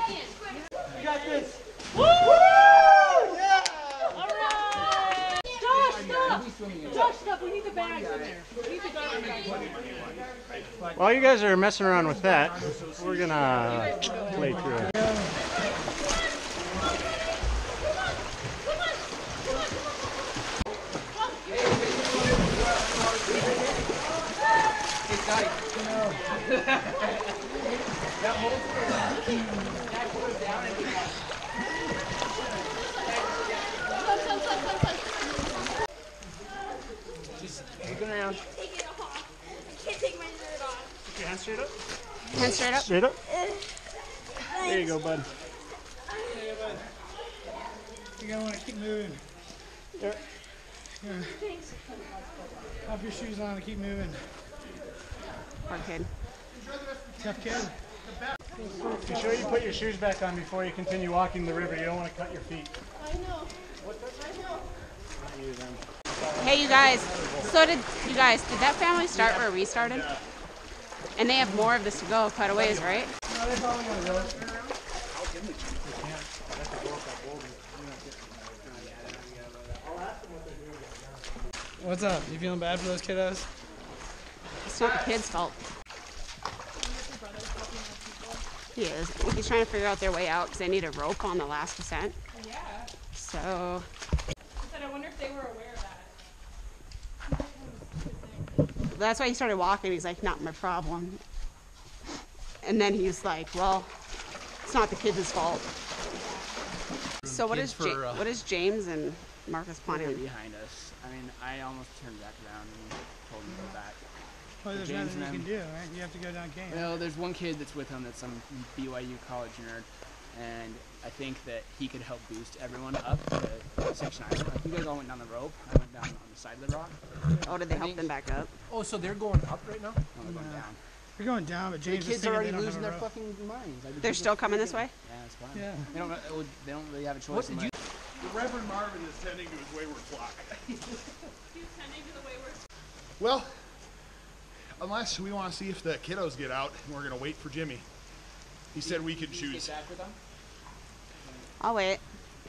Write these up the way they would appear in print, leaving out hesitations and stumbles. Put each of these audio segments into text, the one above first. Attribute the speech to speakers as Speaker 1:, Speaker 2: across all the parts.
Speaker 1: You got this.
Speaker 2: Woo! Yeah! All right! Josh, stop. We need the bags in there. We need the garbage bags.
Speaker 1: While you guys are messing around with that, we're gonna play through it.
Speaker 3: Just looking around.
Speaker 4: I can't take my shirt off.
Speaker 1: Put your hands straight up.
Speaker 4: Hands straight up.
Speaker 1: Straight up. There you go, bud.
Speaker 2: There you go, bud. You're gonna want to keep moving.
Speaker 1: There.
Speaker 4: Thanks.
Speaker 2: Pop your shoes on and keep moving.
Speaker 4: Poor kid.
Speaker 2: Tough kid.
Speaker 1: Be sure you put your shoes back on before you continue walking the river. You don't want to cut your feet.
Speaker 4: I know. I know.
Speaker 1: Not you then.
Speaker 4: Hey, you guys. So did that family start where we started? And they have more of this to go, quite a ways, right?
Speaker 2: No, they're probably gonna go. What's up? You feeling bad for those kiddos?
Speaker 4: It's not the kids' fault. He is. I think he's trying to figure out their way out because they need a rope on the last descent.
Speaker 5: Yeah.
Speaker 4: So.
Speaker 5: I said I wonder if they were aware of that.
Speaker 4: That's why he started walking. He's like, not my problem. And then he's like, well, it's not the kids' fault. So what is James and Marcus planning?
Speaker 3: They're behind us. I mean, I almost turned back around and told him to go back.
Speaker 2: Well, there's
Speaker 3: James
Speaker 2: nothing you
Speaker 3: and
Speaker 2: can do, right? You have to go down game.
Speaker 3: Well, there's one kid that's with him that's some BYU college nerd, and I think that he could help boost everyone up to section island. Like, you guys all went down the rope. I went down on the side of the rock.
Speaker 4: Oh, did they help them back up?
Speaker 6: Oh, so they're going up right now?
Speaker 3: No, they're going down.
Speaker 2: You're going down, but James
Speaker 3: The
Speaker 2: is
Speaker 3: kids
Speaker 2: thinking
Speaker 3: are already
Speaker 2: they don't
Speaker 3: losing
Speaker 2: have
Speaker 3: their
Speaker 2: a rope.
Speaker 3: fucking minds. Like,
Speaker 4: They're still coming this way?
Speaker 3: Yeah, it's fine.
Speaker 2: Yeah.
Speaker 3: They don't really have a choice.
Speaker 6: What did you?
Speaker 7: The Reverend Marvin is tending to his wayward flock.
Speaker 5: He's tending to the wayward.
Speaker 7: Well, unless we want to see if the kiddos get out, and we're going to wait for Jimmy. He said we could choose.
Speaker 3: Get back with them?
Speaker 4: I'll wait.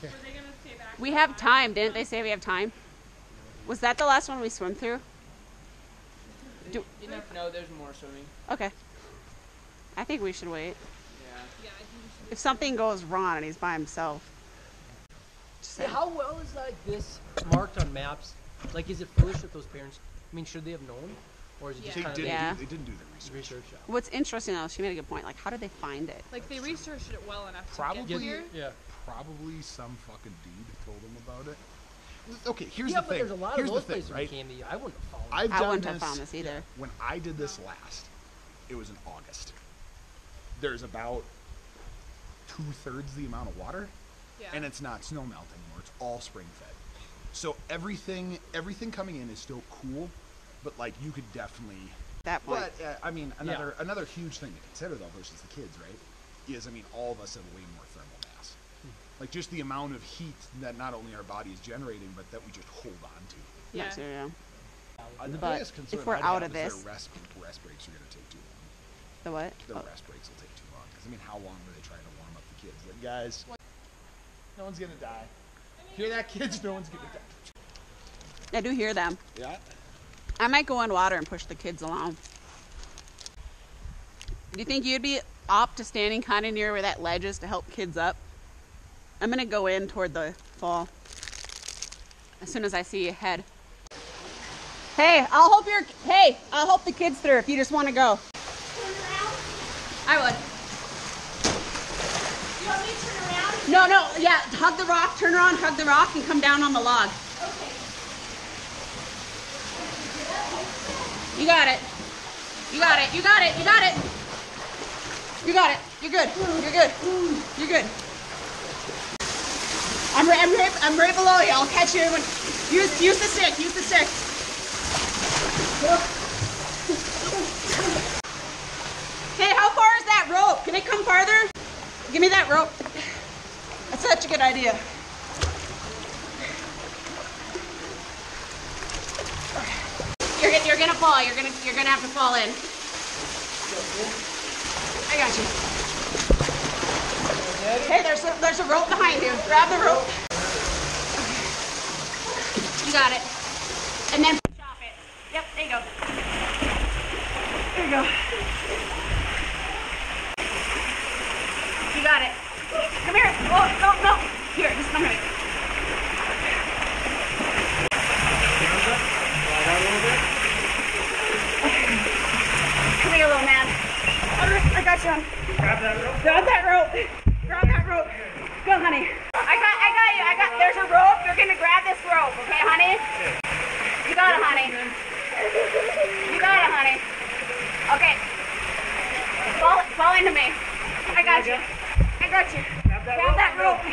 Speaker 5: Were they going to stay back?
Speaker 4: We have time. Didn't they say we have time? Was that the last one we swim through?
Speaker 3: You never know. There's more swimming.
Speaker 4: Okay. I think we should wait.
Speaker 3: Yeah.
Speaker 5: Yeah, I think we should.
Speaker 4: If something goes wrong and he's by himself. Just
Speaker 6: Yeah,
Speaker 4: saying.
Speaker 6: how well is like this marked on maps? Like, is it foolish with those parents? I mean, should they have known, or is it just
Speaker 5: Yeah.
Speaker 6: kind of
Speaker 4: Yeah.
Speaker 7: They didn't do the research.
Speaker 6: research?
Speaker 4: What's interesting though, she made a good point. Like, how did they find it?
Speaker 5: Like, they researched it well enough to
Speaker 7: Probably.
Speaker 5: get here.
Speaker 6: Yeah.
Speaker 7: Probably some fucking dude told them about it. Okay, here's
Speaker 6: Yeah,
Speaker 7: the
Speaker 6: but
Speaker 7: thing.
Speaker 6: there's a lot
Speaker 7: Here's
Speaker 6: of
Speaker 7: the
Speaker 6: those
Speaker 7: thing,
Speaker 6: places
Speaker 7: right?
Speaker 6: in Canby. I wouldn't have followed.
Speaker 7: I've
Speaker 4: I
Speaker 7: done
Speaker 4: wouldn't have found this either.
Speaker 7: When I did this last, it was in August. There's about 2/3 the amount of water,
Speaker 5: Yeah.
Speaker 7: and it's not snow melt anymore. It's all spring fed. So everything coming in is still cool, but like you could definitely.
Speaker 4: That point.
Speaker 7: But I mean, another huge thing to consider though versus the kids, right? Is I mean, all of us have way more thermal mass. Like just the amount of heat that not only our body is generating, but that we just hold on to.
Speaker 4: Yeah.
Speaker 5: Yeah.
Speaker 4: So, yeah.
Speaker 7: The
Speaker 4: But
Speaker 7: biggest concern
Speaker 4: if we're
Speaker 7: I'd
Speaker 4: out
Speaker 7: have
Speaker 4: of
Speaker 7: is
Speaker 4: this-
Speaker 7: their rest breaks are going to take too long.
Speaker 4: The what?
Speaker 7: Their
Speaker 4: Oh.
Speaker 7: rest breaks will take too long. Because I mean, how long were they trying to warm up the kids? Like, guys, no one's gonna die. Hear that, kids? No one's gonna die.
Speaker 4: I do hear them.
Speaker 7: Yeah.
Speaker 4: I might go in water and push the kids along. Do you think you'd be up to standing kind of near where that ledge is to help kids up? I'm gonna go in toward the fall as soon as I see a head. Hey, I'll help the kids through if you just want to go. Turn around? I would. You want me to turn around? No, yeah, hug the rock, turn around, hug the rock, and come down on the log. Okay.
Speaker 5: You got it. You got it. You got it. You got it. You got it. You're good. You're good. You're good. I'm right below you. I'll catch you. Use the stick. Use the stick. Hey, how far is that rope? Can it come farther? Give me that rope. That's such a good idea. You're gonna fall. You're gonna have to fall in. I got you.
Speaker 4: Hey, there's a rope behind you. Grab the rope. You got it. And then push off it. Yep, there you go. There you go. You got it. Come here. Oh, no. Here, just come here. Come here, little man. I got you. Grab that rope. Grab that rope. Grab that rope. Go, honey. I got you. There's a rope. You're gonna grab this rope, okay, honey? You got it, honey. You got it, honey. Okay. Fall into me. I got you. I got you. Grab that rope.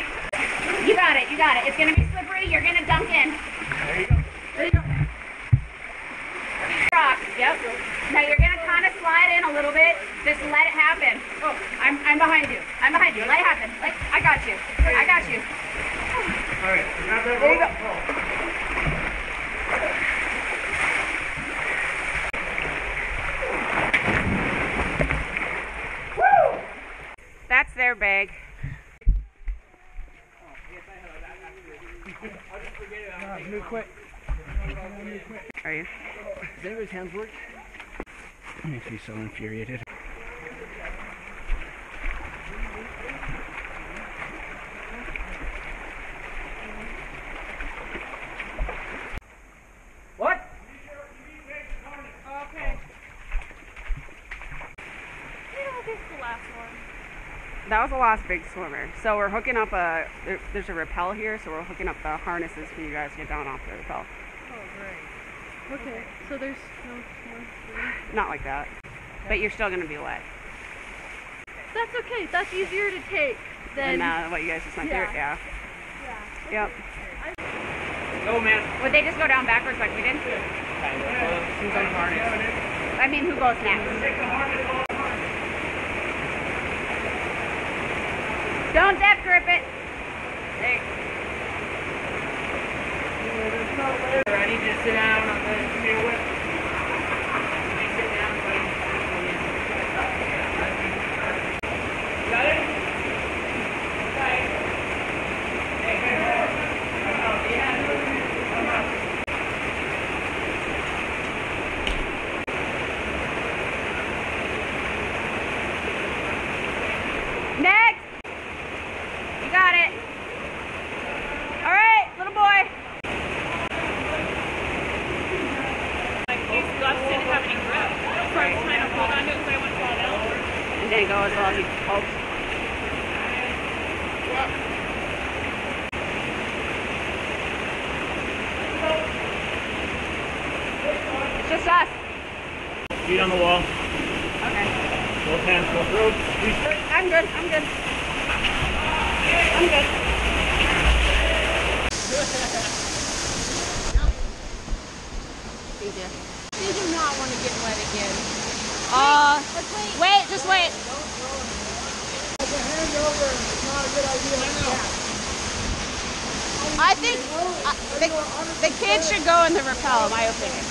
Speaker 4: You got it. It's gonna be slippery. You're gonna dunk in.
Speaker 1: There you go.
Speaker 4: There you go. Rock. Yep. Now you're gonna kind of slide in a little bit. Just let it happen. Oh, I'm behind you. Let it happen. I got you.
Speaker 1: All right, grab that rope.
Speaker 4: There you go. Woo! That's their bag.
Speaker 1: Move quick.
Speaker 4: Are you?
Speaker 1: Does anybody's hands work? It makes me so infuriated.
Speaker 6: What?
Speaker 4: Okay. That was the last big swimmer. So we're hooking up there's a rappel here, so we're hooking up the harnesses for you guys to get down off the rappel.
Speaker 2: Oh, great. Okay, so there's no more.
Speaker 4: Not like that. But you're still gonna be wet.
Speaker 2: That's okay. That's easier to take than.
Speaker 4: And what you guys just went through? Yeah.
Speaker 2: Yeah.
Speaker 4: Yep.
Speaker 3: Go, man.
Speaker 4: Would they just go down backwards like we did?
Speaker 3: Who's on harness?
Speaker 4: I mean, who goes next? Don't death grip it. There.
Speaker 3: I need you to sit down on the steel whip. Sit down, buddy. Got it?
Speaker 4: Next. You got it. All right, little boy. And then go as well as you hope. It's just us.
Speaker 1: Feet on the wall.
Speaker 4: Okay.
Speaker 1: Both hands, both ropes.
Speaker 4: I'm good.
Speaker 5: They do not want to get wet again.
Speaker 4: Wait, just wait. I think the kids should go in the rappel, in my opinion.